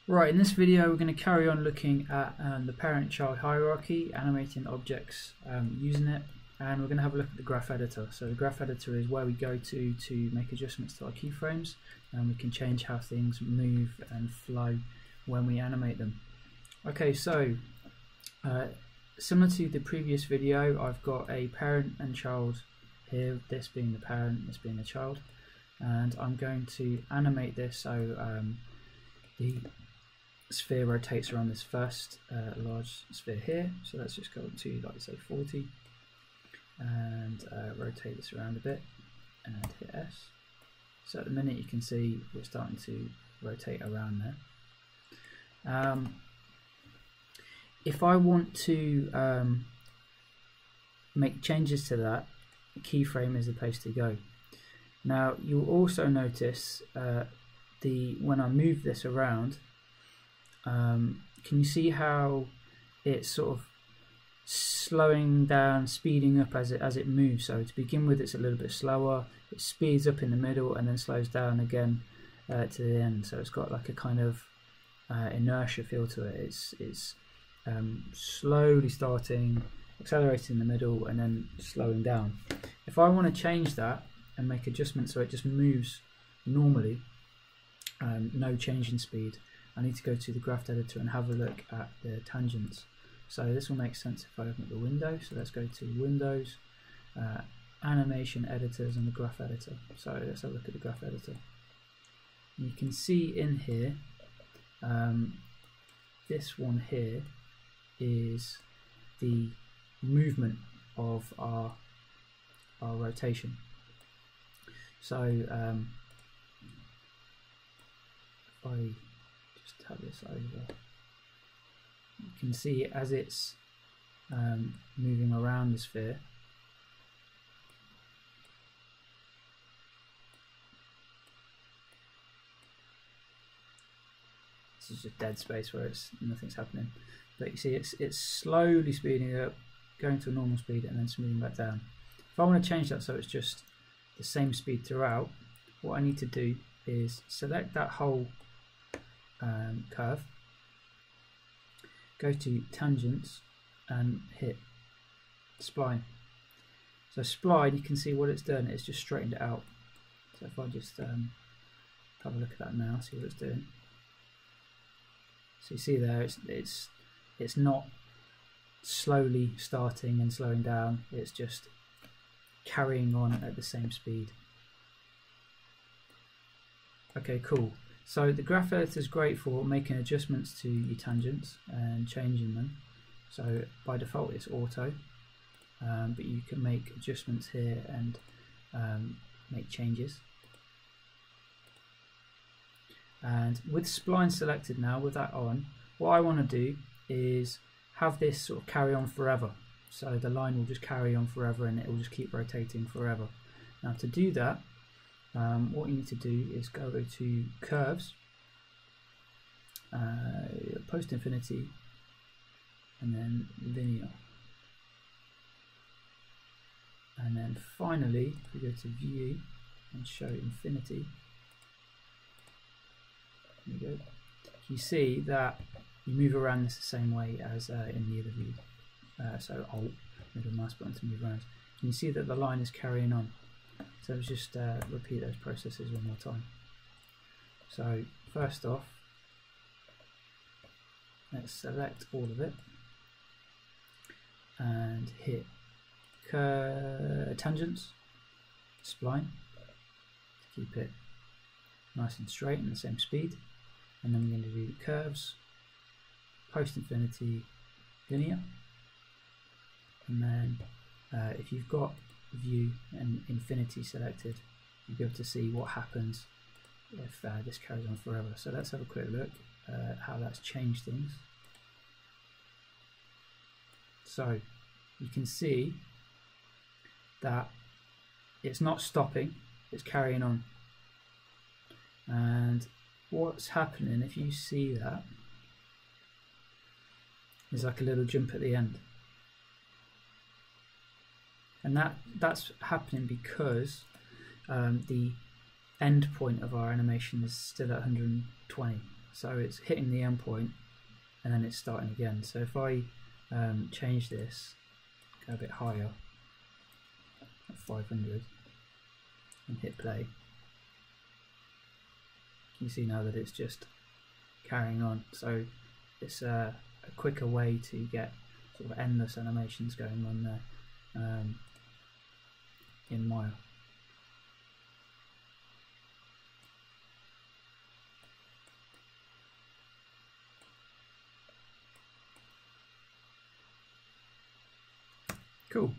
Right, in this video we're going to carry on looking at the parent-child hierarchy, animating objects using it, and we're going to have a look at the graph editor. So the graph editor is where we go to make adjustments to our keyframes, and we can change how things move and flow when we animate them. Okay, so similar to the previous video, I've got a parent and child here, this being the parent, this being the child, and I'm going to animate this so the sphere rotates around this first large sphere here. So let's just go to, like, say 40 and rotate this around a bit and hit S. So at the minute you can see we're starting to rotate around there. If I want to make changes to that, the keyframe is the place to go. Now you'll also notice when I move this around, can you see how it's sort of slowing down, speeding up as it moves? So to begin with, it's a little bit slower, it speeds up in the middle and then slows down again to the end. So it's got like a kind of inertia feel to it. It's slowly starting, accelerating in the middle and then slowing down. If I want to change that and make adjustments so it just moves normally, no change in speed, I need to go to the graph editor and have a look at the tangents. So this will make sense if I open up the window. So let's go to Windows, Animation Editors, and the graph editor. So let's have a look at the graph editor. You can see in here, this one here is the movement of our rotation. So if I just have this over, you can see as it's moving around the sphere, this is just dead space where nothing's happening, but you see it's slowly speeding up, going to a normal speed and then smoothing back down. If I want to change that so it's just the same speed throughout, what I need to do is select that whole curve, go to tangents and hit spline. So spline, you can see what it's done, it's just straightened it out. So if I just have a look at that now, see what it's doing. So you see there, it's not slowly starting and slowing down, it's just carrying on at the same speed. Okay, cool. So the graph editor is great for making adjustments to your tangents and changing them. So by default it's auto, but you can make adjustments here and make changes. And with spline selected now, with that on, what I want to do is have this sort of carry on forever. So the line will just carry on forever and it will just keep rotating forever. Now to do that, what you need to do is go to curves, post infinity, and then linear, and then finally if we go to view and show infinity, there you go. You see that you move around this the same way as in the other view. So Alt, middle mouse button to move around. You can see that the line is carrying on. So let's just repeat those processes one more time. So first off, let's select all of it and hit tangents, spline, to keep it nice and straight and the same speed. And then we're going to do curves, post infinity, linear. And then if you've got view and infinity selected, you'll be able to see what happens if this carries on forever. So let's have a quick look at how that's changed things. So you can see that it's not stopping, it's carrying on. And what's happening, if you see that, is like a little jump at the end. And that's happening because the end point of our animation is still at 120. So it's hitting the endpoint and then it's starting again. So if I change this, go a bit higher, at 500, and hit play, you see now that it's just carrying on. So it's a quicker way to get sort of endless animations going on there in Maya. Cool.